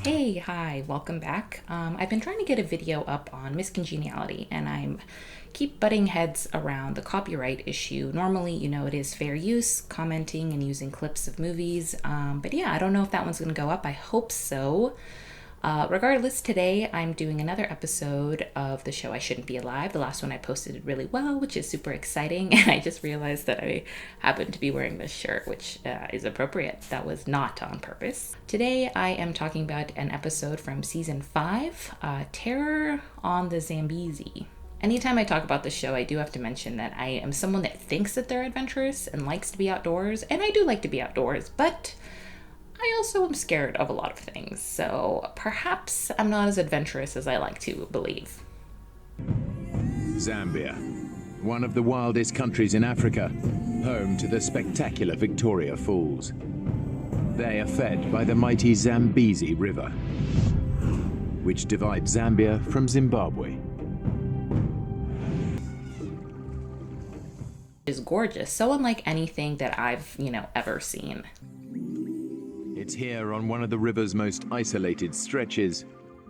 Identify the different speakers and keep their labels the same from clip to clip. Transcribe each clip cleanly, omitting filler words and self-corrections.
Speaker 1: Hey, hi, welcome back. I've been trying to get a video up on miscongeniality, and I'm keep butting heads around the copyright issue. Normally, it is fair use, commenting and using clips of movies. But yeah, I don't know if that one's going to go up. I hope so. Regardless, today I'm doing another episode of the show I Shouldn't Be Alive. The last one I posted really well, which is super exciting. And I just realized that I happen to be wearing this shirt, which is appropriate. That was not on purpose. Today I am talking about an episode from season 5, Terror on the Zambezi. Anytime I talk about the show, I do have to mention that I am someone that thinks that they're adventurous and likes to be outdoors. And I do like to be outdoors, but I also am scared of a lot of things, so perhaps I'm not as adventurous as I like to believe.
Speaker 2: Zambia, one of the wildest countries in Africa, home to the spectacular Victoria Falls. They are fed by the mighty Zambezi River, which divides Zambia from Zimbabwe.
Speaker 1: It is gorgeous, so unlike anything that I've, ever seen.
Speaker 2: It's here on one of the river's most isolated stretches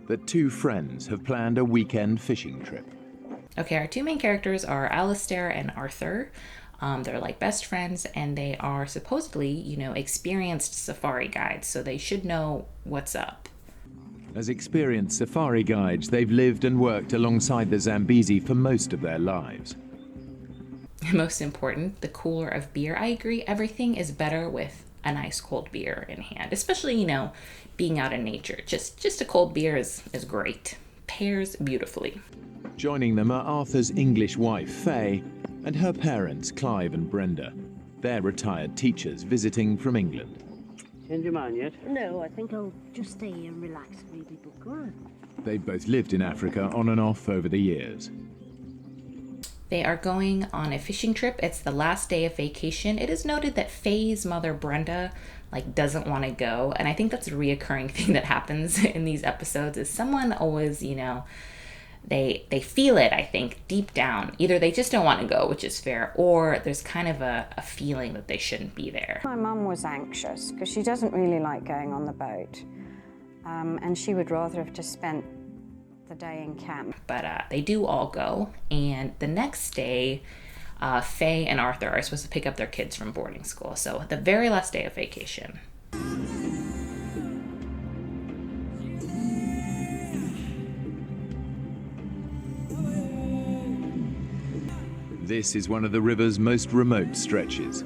Speaker 2: that two friends have planned a weekend fishing trip.
Speaker 1: Okay, our two main characters are Alistair and Arthur. They're like best friends, and they are supposedly, experienced safari guides, so they should know what's up.
Speaker 2: As experienced safari guides, they've lived and worked alongside the Zambezi for most of their lives.
Speaker 1: Most important, the cooler of beer. I agree, everything is better with a nice cold beer in hand, especially, being out in nature. Just a cold beer is great. Pairs beautifully.
Speaker 2: Joining them are Arthur's English wife, Faye, and her parents, Clive and Brenda. They're retired teachers visiting from England.
Speaker 3: Change your mind yet?
Speaker 4: No, I think I'll just stay here and relax and read my book. All right.
Speaker 2: They've both lived in Africa on and off over the years.
Speaker 1: They are going on a fishing trip. It's the last day of vacation. It is noted that Faye's mother, Brenda, doesn't want to go. And I think that's a reoccurring thing that happens in these episodes is someone always, they feel it, I think, deep down. Either they just don't want to go, which is fair, or there's kind of a feeling that they shouldn't be there.
Speaker 5: My mum was anxious because she doesn't really like going on the boat. And she would rather have just spent the day in camp.
Speaker 1: But they do all go, and the next day Faye and Arthur are supposed to pick up their kids from boarding school, so the very last day of vacation.
Speaker 2: This is one of the river's most remote stretches.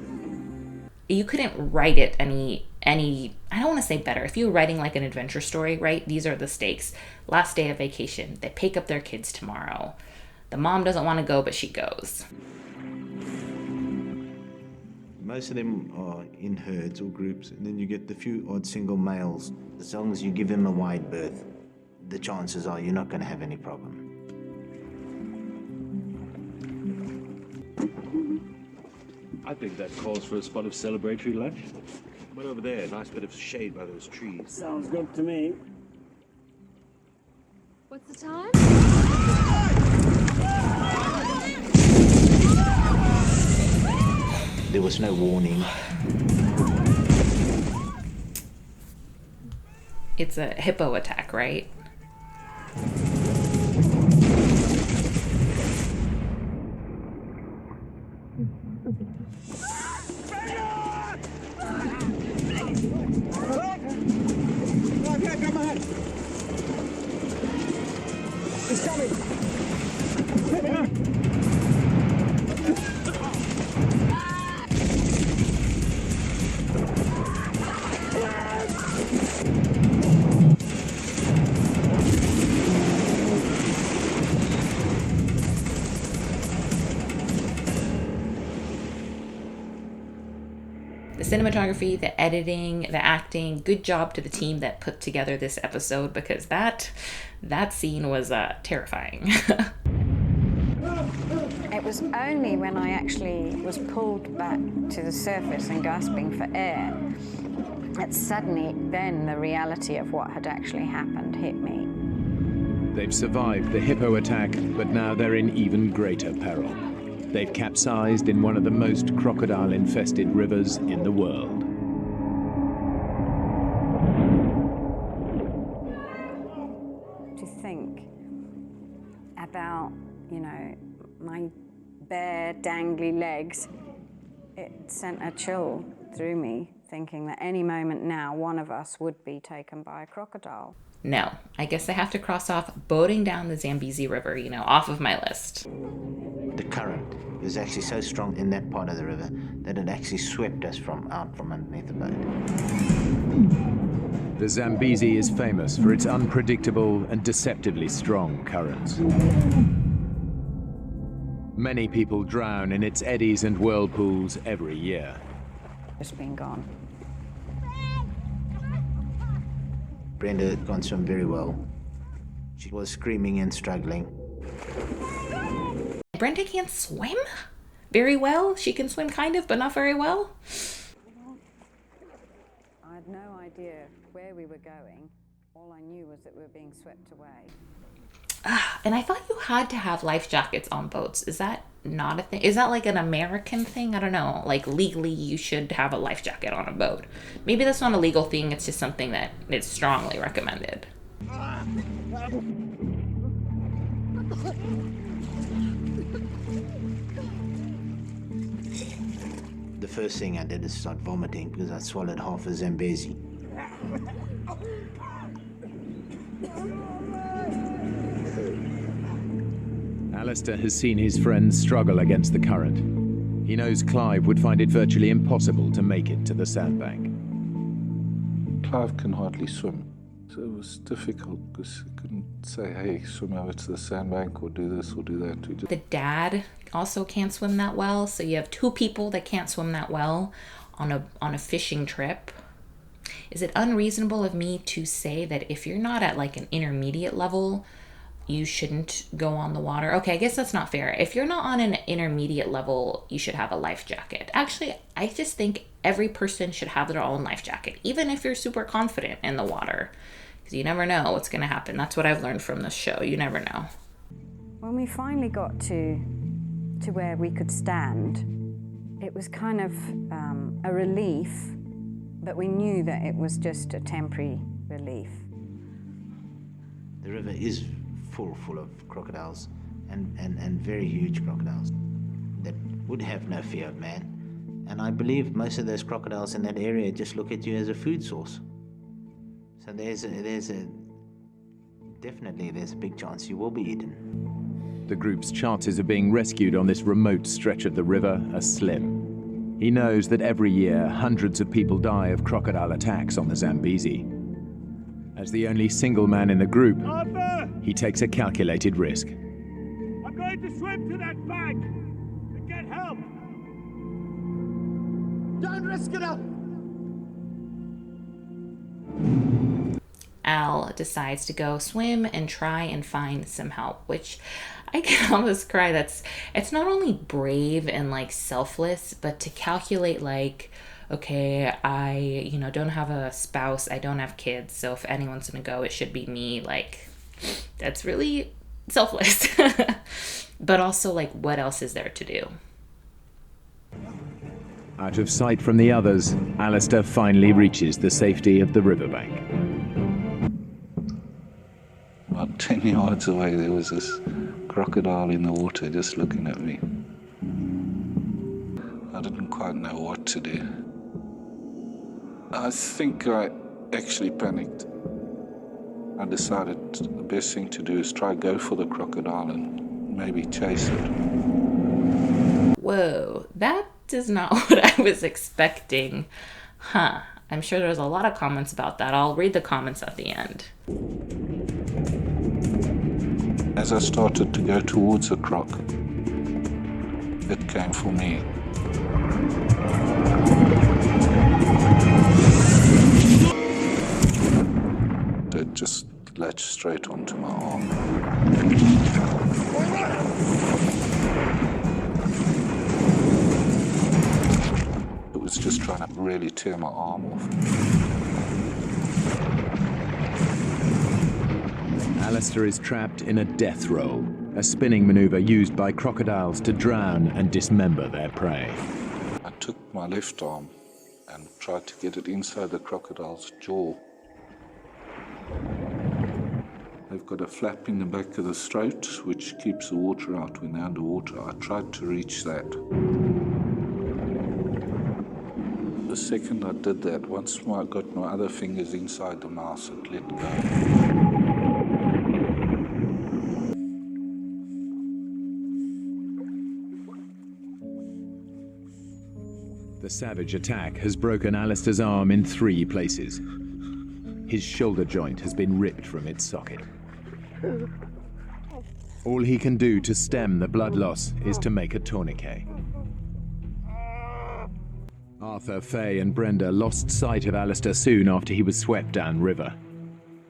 Speaker 1: You couldn't write it any I don't want to say better. If you were writing like an adventure story, right? These are the stakes. Last day of vacation. They pick up their kids tomorrow. The mom doesn't want to go, but she goes.
Speaker 6: Most of them are in herds or groups, and then you get the few odd single males. As long as you give them a wide berth, the chances are you're not going to have any problem.
Speaker 3: I think that calls for a spot of celebratory lunch. Right over there, nice bit of shade by those trees. Sounds good to me.
Speaker 7: What's the time?
Speaker 6: There was no warning.
Speaker 1: It's a hippo attack, right? The cinematography, the editing, the acting, good job to the team that put together this episode, because that scene was terrifying.
Speaker 5: It was only when I actually was pulled back to the surface and gasping for air that suddenly then the reality of what had actually happened hit me.
Speaker 2: They've survived the hippo attack, but now they're in even greater peril. They've capsized in one of the most crocodile-infested rivers in the world.
Speaker 5: bare, dangly legs, it sent a chill through me, thinking that any moment now, one of us would be taken by a crocodile.
Speaker 1: No, I guess I have to cross off boating down the Zambezi River, off of my list.
Speaker 6: The current is actually so strong in that part of the river that it actually swept us out from underneath the boat.
Speaker 2: The Zambezi is famous for its unpredictable and deceptively strong currents. Many people drown in its eddies and whirlpools every year.
Speaker 5: Just been gone.
Speaker 6: Brenda can't swim very well. She was screaming and struggling.
Speaker 1: Brenda can't swim very well. She can swim kind of, but not very well.
Speaker 5: I had no idea where we were going. All I knew was that we were being swept away.
Speaker 1: And I thought you had to have life jackets on boats. Is that not a thing? Is that like an American thing? I don't know. Like legally you should have a life jacket on a boat. Maybe that's not a legal thing. It's just something that is strongly recommended.
Speaker 6: The first thing I did is start vomiting because I swallowed half a Zambezi.
Speaker 2: Alistair has seen his friends struggle against the current. He knows Clive would find it virtually impossible to make it to the sandbank.
Speaker 7: Clive can hardly swim, so it was difficult because he couldn't say, hey, swim over to the sandbank or do this or do that.
Speaker 1: The dad also can't swim that well, so you have two people that can't swim that well on a fishing trip. Is it unreasonable of me to say that if you're not at like an intermediate level, you shouldn't go on the water? Okay, I guess that's not fair. If you're not on an intermediate level, you should have a life jacket. Actually, I just think every person should have their own life jacket, even if you're super confident in the water, because you never know what's going to happen. That's what I've learned from this show. You never know.
Speaker 5: When we finally got to where we could stand, it was kind of a relief, but we knew that it was just a temporary relief.
Speaker 6: The river is full of crocodiles and very huge crocodiles that would have no fear of man. And I believe most of those crocodiles in that area just look at you as a food source. So there's a big chance you will be eaten.
Speaker 2: The group's chances of being rescued on this remote stretch of the river are slim. He knows that every year hundreds of people die of crocodile attacks on the Zambezi. As the only single man in the group,
Speaker 3: Arthur!
Speaker 2: he takes a calculated risk.
Speaker 3: I'm going to swim to that bank and get help! Don't risk it up!
Speaker 1: Al decides to go swim and try and find some help, which I can almost cry. It's not only brave and like selfless, but to calculate like, okay, I, don't have a spouse, I don't have kids, so if anyone's gonna go, it should be me. Like, that's really selfless. But also, like, what else is there to do?
Speaker 2: Out of sight from the others, Alistair finally reaches the safety of the riverbank.
Speaker 7: About 10 yards away, there was this crocodile in the water just looking at me. I didn't quite know what to do. I think I actually panicked. I decided the best thing to do is try go for the crocodile and maybe chase it.
Speaker 1: Whoa, that is not what I was expecting. I'm sure there's a lot of comments about that. I'll read the comments at the end.
Speaker 7: As I started to go towards the croc, it came for me. It just latched straight onto my arm. It was just trying to really tear my arm off.
Speaker 2: Alistair is trapped in a death roll, a spinning maneuver used by crocodiles to drown and dismember their prey.
Speaker 7: I took my left arm and tried to get it inside the crocodile's jaw. They've got a flap in the back of the throat which keeps the water out when they're underwater. I tried to reach that. The second I did that, once I got my other fingers inside the mouth, it let go.
Speaker 2: The savage attack has broken Alistair's arm in 3 places. His shoulder joint has been ripped from its socket. All he can do to stem the blood loss is to make a tourniquet. Arthur, Faye and Brenda lost sight of Alistair soon after he was swept downriver.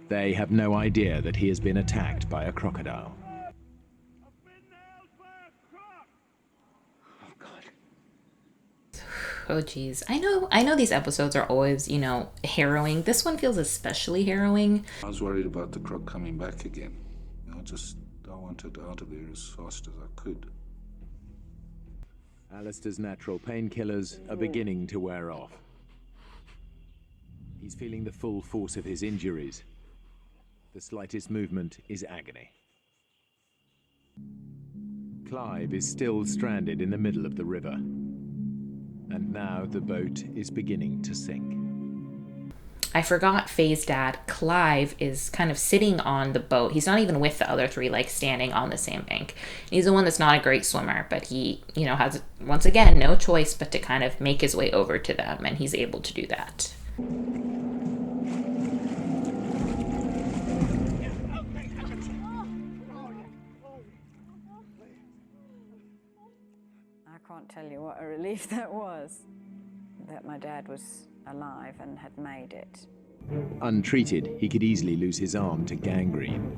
Speaker 2: They have no idea that he has been attacked by a crocodile.
Speaker 1: Oh geez. I know these episodes are always, harrowing. This one feels especially harrowing.
Speaker 7: I was worried about the croc coming back again. I wanted out of there as fast as I could.
Speaker 2: Alistair's natural painkillers are beginning to wear off. He's feeling the full force of his injuries. The slightest movement is agony. Clive is still stranded in the middle of the river. And now the boat is beginning to sink.
Speaker 1: I forgot Faye's dad, Clive, is kind of sitting on the boat. He's not even with the other 3, like standing on the sandbank. He's the one that's not a great swimmer, but he, has, once again, no choice but to kind of make his way over to them, and he's able to do that.
Speaker 5: I can't tell you what a relief that was, that my dad was alive and had made it.
Speaker 2: Untreated, he could easily lose his arm to gangrene.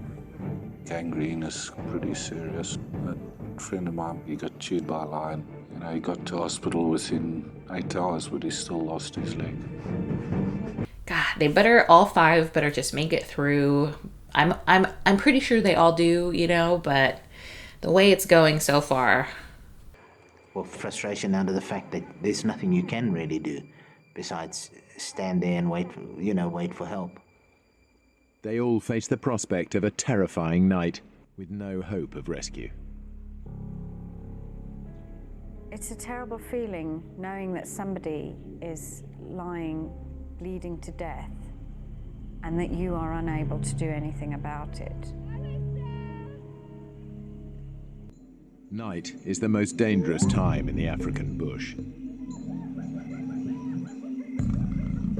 Speaker 7: Gangrene is pretty serious. A friend of mine, he got chewed by a lion. He got to hospital within 8 hours, but he still lost his leg.
Speaker 1: God, all 5 better just make it through. I'm pretty sure they all do, but the way it's going so far.
Speaker 6: Well, frustration under the fact that there's nothing you can really do besides stand there and wait for help.
Speaker 2: They all face the prospect of a terrifying night with no hope of rescue.
Speaker 5: It's a terrible feeling knowing that somebody is lying, bleeding to death, and that you are unable to do anything about it.
Speaker 2: Night is the most dangerous time in the African bush.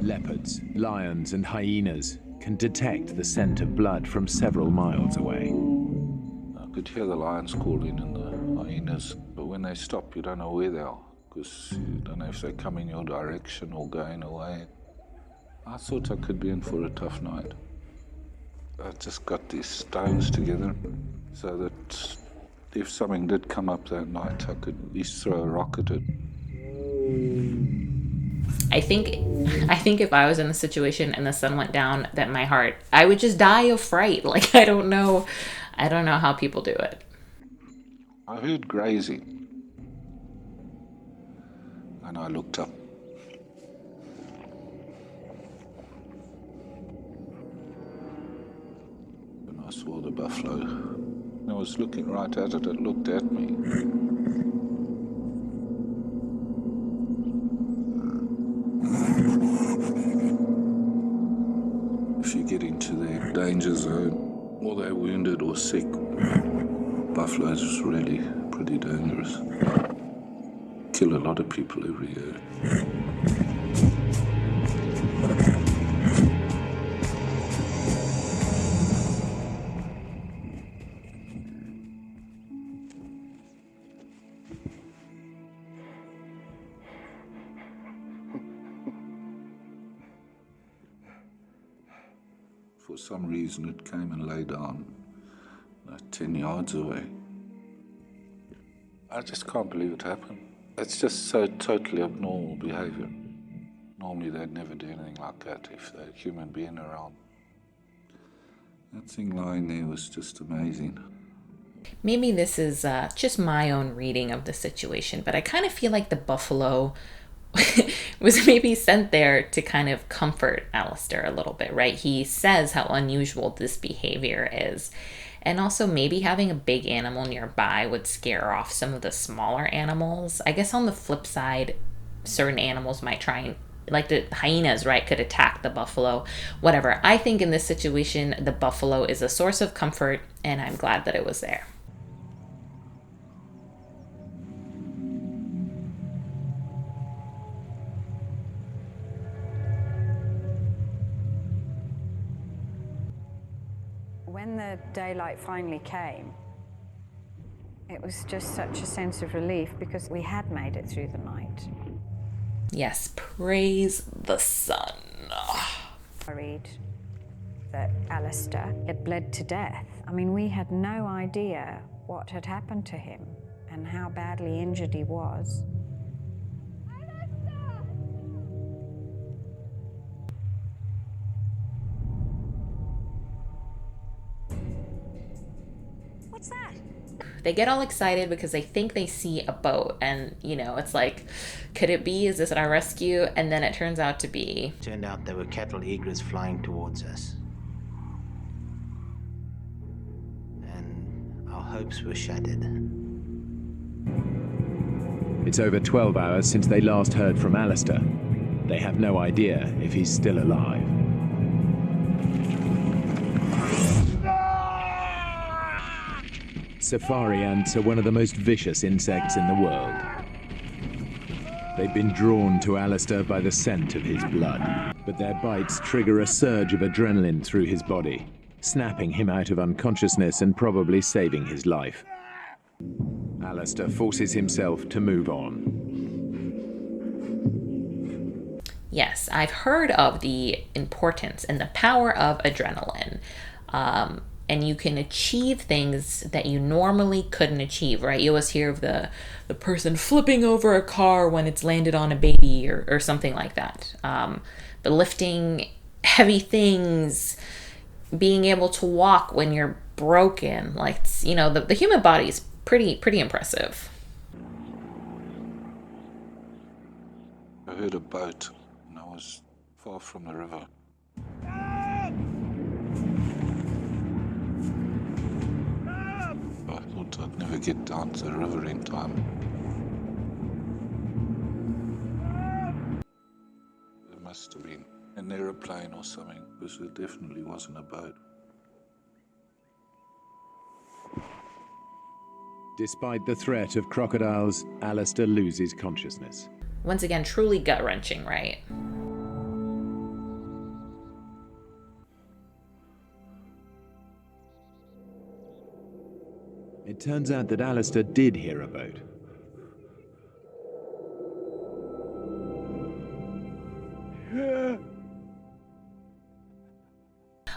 Speaker 2: Leopards, lions and hyenas can detect the scent of blood from several miles away.
Speaker 7: I could hear the lions calling and the hyenas, but when they stop, you don't know where they are, because you don't know if they come in your direction or going away. I thought I could be in for a tough night. I just got these stones together so that if something did come up that night, I could at least throw a rock at it.
Speaker 1: I think if I was in the situation and the sun went down, that I would just die of fright. Like, I don't know how people do it.
Speaker 7: I heard grazing, and I looked up. And I saw the buffalo. I was looking right at it. It looked at me. If you get into their danger zone, or they're wounded or sick, buffaloes is really pretty dangerous. Kill a lot of people every year. For some reason, it came and lay down 10 yards away. I just can't believe it happened. It's just so totally abnormal behavior. Normally, they'd never do anything like that if there's a human being around. That thing lying there was just amazing.
Speaker 1: Maybe this is just my own reading of the situation, but I kind of feel like the buffalo was maybe sent there to kind of comfort Alistair a little bit, right? He says how unusual this behavior is. And also maybe having a big animal nearby would scare off some of the smaller animals. I guess on the flip side, certain animals might try and, like the hyenas, right, could attack the buffalo, whatever. I think in this situation, the buffalo is a source of comfort, and I'm glad that it was there.
Speaker 5: When the daylight finally came, it was just such a sense of relief because we had made it through the night.
Speaker 1: Yes, praise the sun.
Speaker 5: Worried that Alistair had bled to death. I mean, we had no idea what had happened to him and how badly injured he was.
Speaker 4: What's that?
Speaker 1: They get all excited because they think they see a boat, and it's like, could it be? Is this our rescue? And then it turns out to be.
Speaker 6: Turned out there were cattle egrets flying towards us. And our hopes were shattered.
Speaker 2: It's over 12 hours since they last heard from Alistair. They have no idea if he's still alive. Safari ants are one of the most vicious insects in the world. They've been drawn to Alistair by the scent of his blood, but their bites trigger a surge of adrenaline through his body, snapping him out of unconsciousness and probably saving his life. Alistair forces himself to move on.
Speaker 1: Yes, I've heard of the importance and the power of adrenaline. And you can achieve things that you normally couldn't achieve, right? You always hear of the person flipping over a car when it's landed on a baby or something like that. But lifting heavy things, being able to walk when you're broken, like, the human body is pretty impressive.
Speaker 7: I heard a boat, and I was far from the river. I thought I'd never get down to the river in time. There must have been an aeroplane or something, because it definitely wasn't a boat.
Speaker 2: Despite the threat of crocodiles, Alistair loses consciousness.
Speaker 1: Once again, truly gut-wrenching, right?
Speaker 2: It turns out that Alistair did hear a boat.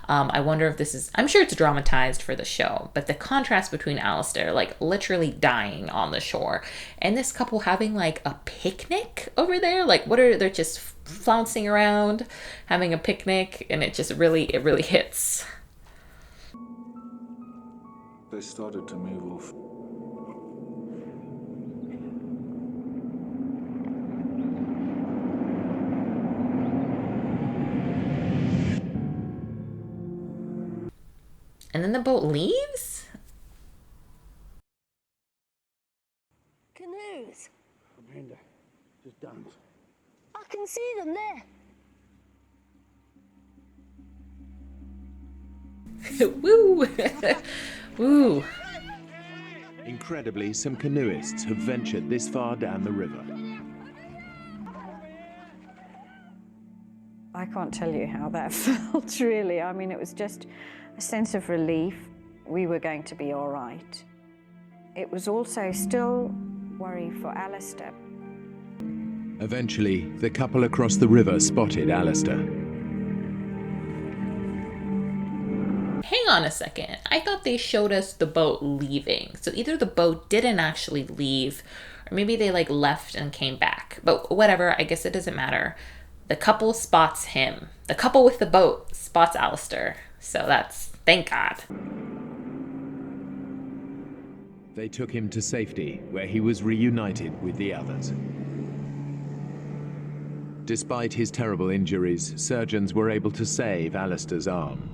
Speaker 1: I wonder if this is, I'm sure it's dramatized for the show, but the contrast between Alistair, like, literally dying on the shore, and this couple having, like, a picnic over there. Like, they're just flouncing around, having a picnic, and it really hits.
Speaker 7: They started to move off.
Speaker 1: And then the boat leaves?
Speaker 4: Canoes.
Speaker 3: Amanda, just don't.
Speaker 4: I can see them there.
Speaker 1: Woo! Woo!
Speaker 2: Incredibly, some canoeists have ventured this far down the river.
Speaker 5: I can't tell you how that felt, really. I mean, it was just a sense of relief. We were going to be all right. It was also still worry for Alistair.
Speaker 2: Eventually, the couple across the river spotted Alistair.
Speaker 1: Hang on a second. I thought they showed us the boat leaving. So either the boat didn't actually leave, or maybe they left and came back. But whatever, I guess it doesn't matter. The couple spots him. The couple with the boat spots Alistair. So that's, thank God.
Speaker 2: They took him to safety, where he was reunited with the others. Despite his terrible injuries, surgeons were able to save Alistair's arm.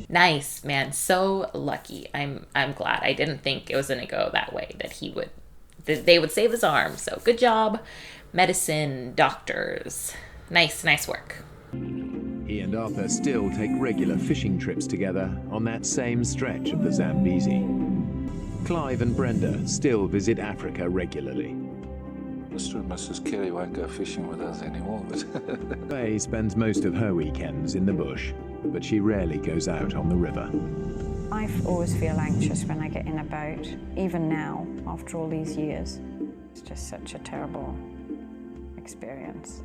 Speaker 1: Nice, man. So lucky. I'm glad. I didn't think it was going to go that way, that they would save his arm. So good job, medicine, doctors. Nice work.
Speaker 2: He and Arthur still take regular fishing trips together on that same stretch of the Zambezi. Clive and Brenda still visit Africa regularly.
Speaker 7: Mr. and Mrs. Kelly won't go fishing with us anymore, but
Speaker 2: Faye spends most of her weekends in the bush, but she rarely goes out on the river.
Speaker 5: I always feel anxious when I get in a boat, even now, after all these years. It's just such a terrible experience.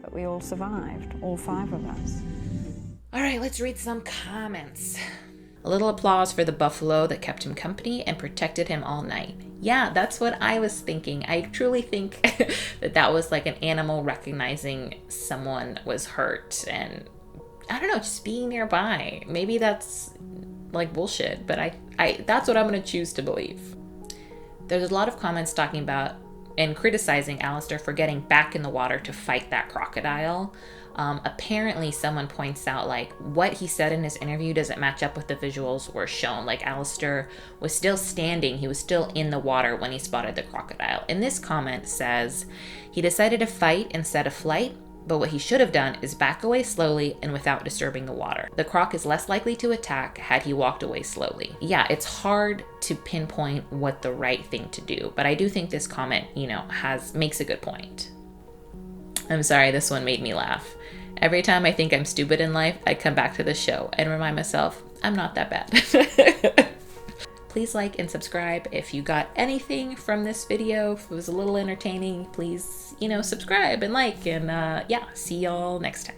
Speaker 5: But we all survived, all 5 of us.
Speaker 1: All right, let's read some comments. A little applause for the buffalo that kept him company and protected him all night. Yeah, that's what I was thinking. I truly think that was like an animal recognizing someone was hurt and, I don't know, just being nearby. Maybe that's like bullshit, but I that's what I'm going to choose to believe. There's a lot of comments talking about and criticizing Alistair for getting back in the water to fight that crocodile. Apparently someone points out like what he said in his interview doesn't match up with the visuals were shown. Like Alistair was still standing, he was still in the water when he spotted the crocodile. And this comment says he decided to fight instead of flight, but what he should have done is back away slowly and without disturbing the water. The croc is less likely to attack had he walked away slowly. Yeah, it's hard to pinpoint what the right thing to do, but I do think this comment, makes a good point. I'm sorry, this one made me laugh. Every time I think I'm stupid in life, I come back to the show and remind myself I'm not that bad. Please like and subscribe if you got anything from this video. If it was a little entertaining, please, subscribe and like, and see y'all next time.